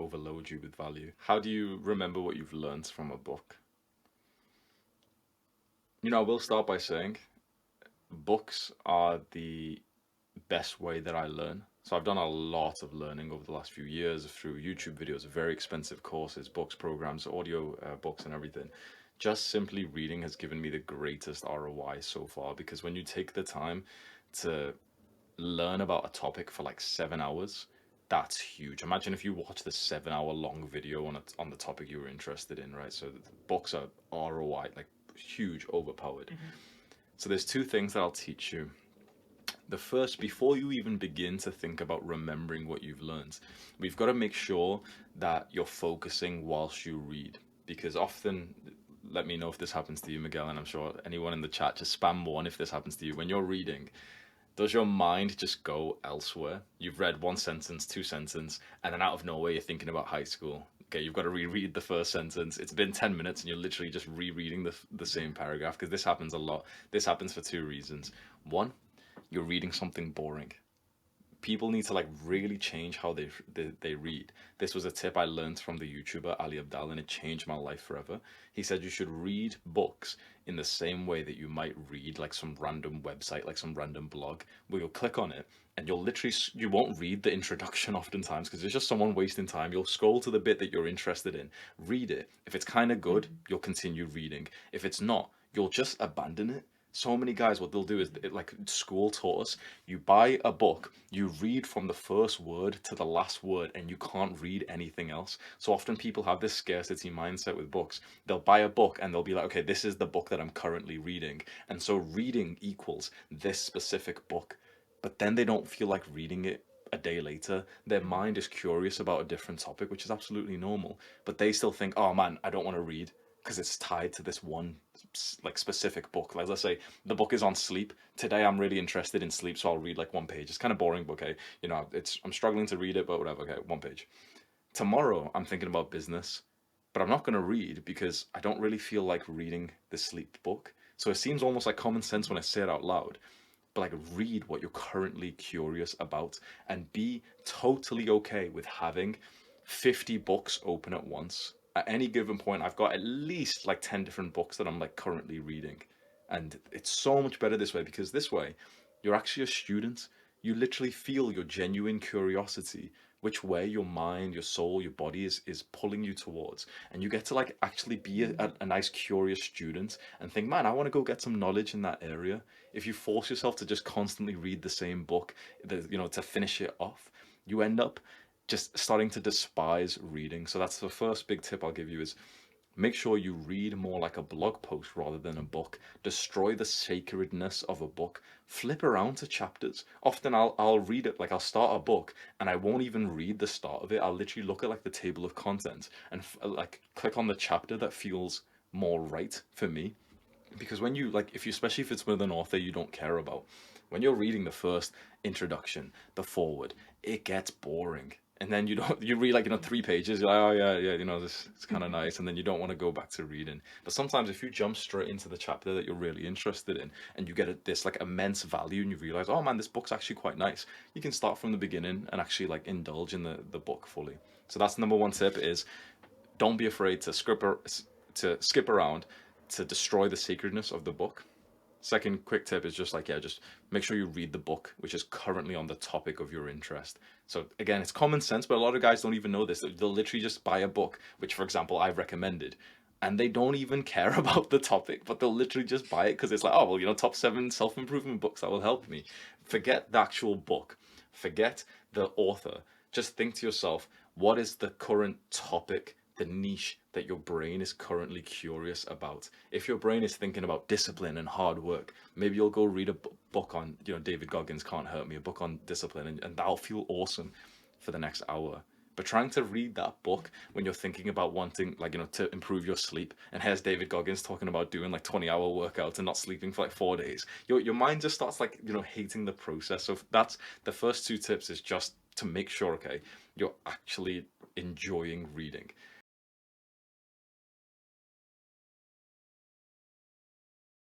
overload you with value. How do you remember what you've learned from a book? I will start by saying books are the best way that I learn. So I've done a lot of learning over the last few years through YouTube videos, very expensive courses, books, programs, audio books, and everything. Just simply reading has given me the greatest ROI so far, because when you take the time to learn about a topic for like 7 hours, that's huge. Imagine if you watch the 7 hour long video on the topic you were interested in, right? So the books are ROI, like huge, overpowered. So there's two things that I'll teach you. The first, before you even begin to think about remembering what you've learned, we've got to make sure that you're focusing whilst you read. Because often, let me know if this happens to you, Miguel, and I'm sure anyone in the chat, just spam one if this happens to you. When you're reading, does your mind just go elsewhere? You've read one sentence, two sentences, and then out of nowhere you're thinking about high school. Okay, you've got to reread the first sentence. It's been 10 minutes and you're literally just rereading the same paragraph, because this happens a lot. This happens for two reasons. One, you're reading something boring. People need to like really change how they read. This was a tip I learned from the YouTuber Ali Abdal, and it changed my life forever. He said you should read books in the same way that you might read like some random website, like some random blog, where you'll click on it and you'll literally, you won't read the introduction oftentimes because it's just someone wasting time. You'll scroll to the bit that you're interested in, read it. If it's kind of good, you'll continue reading. If it's not, you'll just abandon it. So many guys, what they'll do is, like school taught us, you buy a book, you read from the first word to the last word, and you can't read anything else. So often people have this scarcity mindset with books. They'll buy a book and they'll be like, okay, this is the book that I'm currently reading. And so reading equals this specific book. But then they don't feel like reading it a day later. Their mind is curious about a different topic, which is absolutely normal. But they still think, oh man, I don't want to read because it's tied to this one like specific book. Like let's say the book is on sleep. Today I'm really interested in sleep, so I'll read like one page. It's kind of boring, but okay, I'm struggling to read it, but whatever. Okay, one page. Tomorrow I'm thinking about business, but I'm not going to read because I don't really feel like reading the sleep book. So it seems almost like common sense when I say it out loud, but like read what you're currently curious about and be totally okay with having 50 books open at once. At any given point, I've got at least like 10 different books that I'm like currently reading. And it's so much better this way, because this way you're actually a student. You literally feel your genuine curiosity, which way your mind, your soul, your body is pulling you towards. And you get to like actually be a nice curious student and think, man, I want to go get some knowledge in that area. If you force yourself to just constantly read the same book, to finish it off, you end up just starting to despise reading. So that's the first big tip I'll give you, is make sure you read more like a blog post rather than a book. Destroy the sacredness of a book. Flip around to chapters. Often I'll read it, like I'll start a book and I won't even read the start of it. I'll literally look at like the table of contents and like click on the chapter that feels more right for me. Because when you like, if you, especially if it's with an author you don't care about, when you're reading the first introduction, the forward, it gets boring. And then you read like 3 pages, you're like, oh yeah, yeah, this it's kind of nice, and then you don't want to go back to reading. But sometimes if you jump straight into the chapter that you're really interested in and you get this like immense value and you realize, oh man, this book's actually quite nice, you can start from the beginning and actually like indulge in the book fully. So that's the number one tip, is don't be afraid to skip around to destroy the sacredness of the book. Second quick tip is just like, yeah, just make sure you read the book which is currently on the topic of your interest. So again, it's common sense, but a lot of guys don't even know this. They'll literally just buy a book, which for example I've recommended, and they don't even care about the topic, but they'll literally just buy it because it's like, oh well, top 7 self-improvement books that will help me. Forget the actual book, forget the author. Just think to yourself, what is the current topic, the niche that your brain is currently curious about? If your brain is thinking about discipline and hard work, maybe you'll go read a book on, David Goggins' Can't Hurt Me, a book on discipline, and that'll feel awesome for the next hour. But trying to read that book when you're thinking about wanting, like, to improve your sleep, and here's David Goggins talking about doing like 20-hour workouts and not sleeping for like 4 days, your mind just starts like, hating the process. So that's the first two tips, is just to make sure, okay, you're actually enjoying reading.